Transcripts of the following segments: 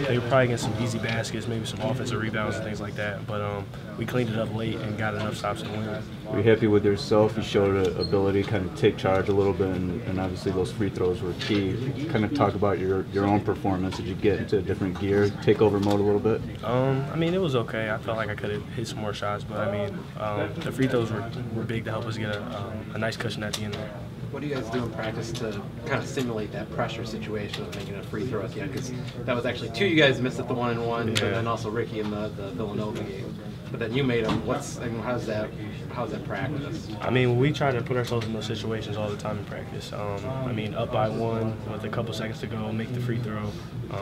they were probably getting some easy baskets, maybe some offensive rebounds and things like that. But we cleaned it up late and got enough stops to win. Were you happy with yourself? You showed an ability to kind of take charge a little bit, and obviously those free throws were key. Kind of talk about your own performance. Did you get into a different gear, take over mode a little bit? I mean, it was okay. I felt like I could have hit some more shots, but I mean, the free throws were big to help us get a nice cushion at the end there. What do you guys do in practice to kind of simulate that pressure situation of making a free throw at the end? Because that was actually 2 you guys missed at the 1-and-1, and then also Ricky in the Villanova game. But then you made them. How's that practice? I mean, we try to put ourselves in those situations all the time in practice. I mean, up by 1 with a couple seconds to go, make the free throw.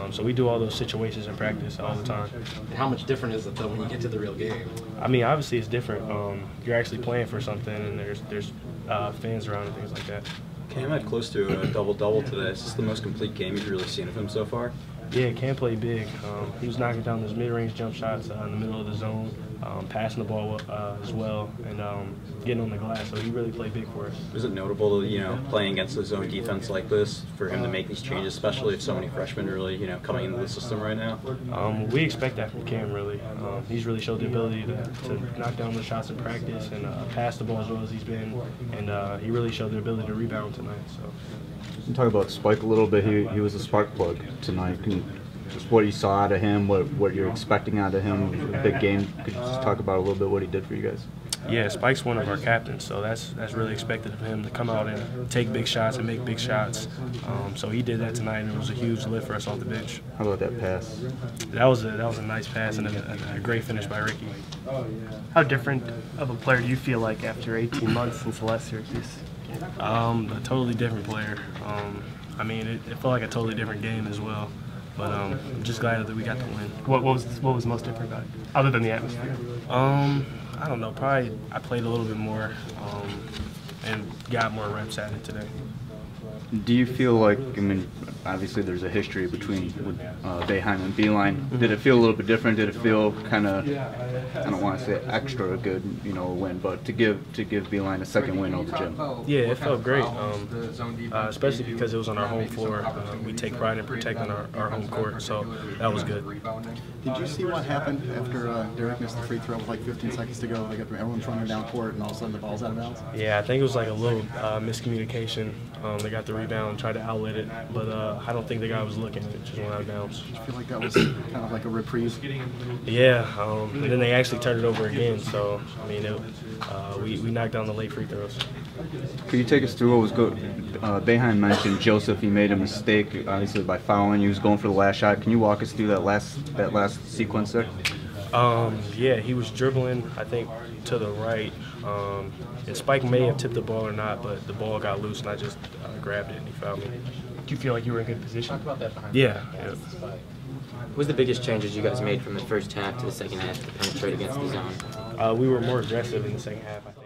So we do all those situations in practice all the time. And how much different is it though when you get to the real game? I mean, obviously it's different. You're actually playing for something, and there's fans around and things like that. Cam had close to a double-double today. Is this the most complete game you've really seen of him so far? Yeah, Cam played big. He was knocking down those mid-range jump shots in the middle of the zone, passing the ball as well, and getting on the glass. So he really played big for us. Is it notable, playing against the zone defense like this, for him to make these changes, especially if so many freshmen are really, coming into the system right now? We expect that from Cam, really. He's really showed the ability to knock down the shots in practice and pass the ball as well as he's been, and he really showed the ability to rebound tonight. So. You can talk about Spike a little bit. He was a spark plug tonight. Just what you saw out of him, what you're expecting out of him, a big game. Could you just talk about a little bit what he did for you guys? Yeah, Spike's one of our captains, so that's really expected of him to come out and take big shots and make big shots. So he did that tonight, and it was a huge lift for us off the bench. How about that pass? That was a nice pass and a great finish by Ricky. How different of a player do you feel like after 18 months since the last Syracuse? A totally different player. I mean, it felt like a totally different game as well. But I'm just glad that we got the win. What was most different about it, other than the atmosphere? I don't know. Probably I played a little bit more and got more reps at it today. Do you feel like, I mean, obviously there's a history between Boeheim and Beilein. Did it feel a little bit different? Did it feel kind of, I don't want to say extra good, win, but to give Beilein a second win over the gym? Yeah, it felt great, especially because it was on our home floor. We take pride in protecting our home court, so that was good. Did you see what happened after Derek missed the free throw with like 15 seconds to go? Everyone's running down court, and all of a sudden the ball's out of bounds? Yeah, I think it was like a little miscommunication. They got the rebound and tried to outlet it, but I don't think the guy was looking. It just went out of bounds. Did you feel like that was kind of like a reprieve? Yeah, and then they actually turned it over again. So I mean, we knocked down the late free throws. Could you take us through what was good? Boeheim mentioned Joseph. He made a mistake, obviously by fouling. He was going for the last shot. Can you walk us through that last sequence there? Yeah, he was dribbling, I think, to the right, and Spike may have tipped the ball or not, but the ball got loose, and I just grabbed it, and he fouled me. Do you feel like you were in good position? Talk about that behind Yeah. What was the biggest changes you guys made from the first half to the second half to penetrate against the zone? We were more aggressive in the second half, I think.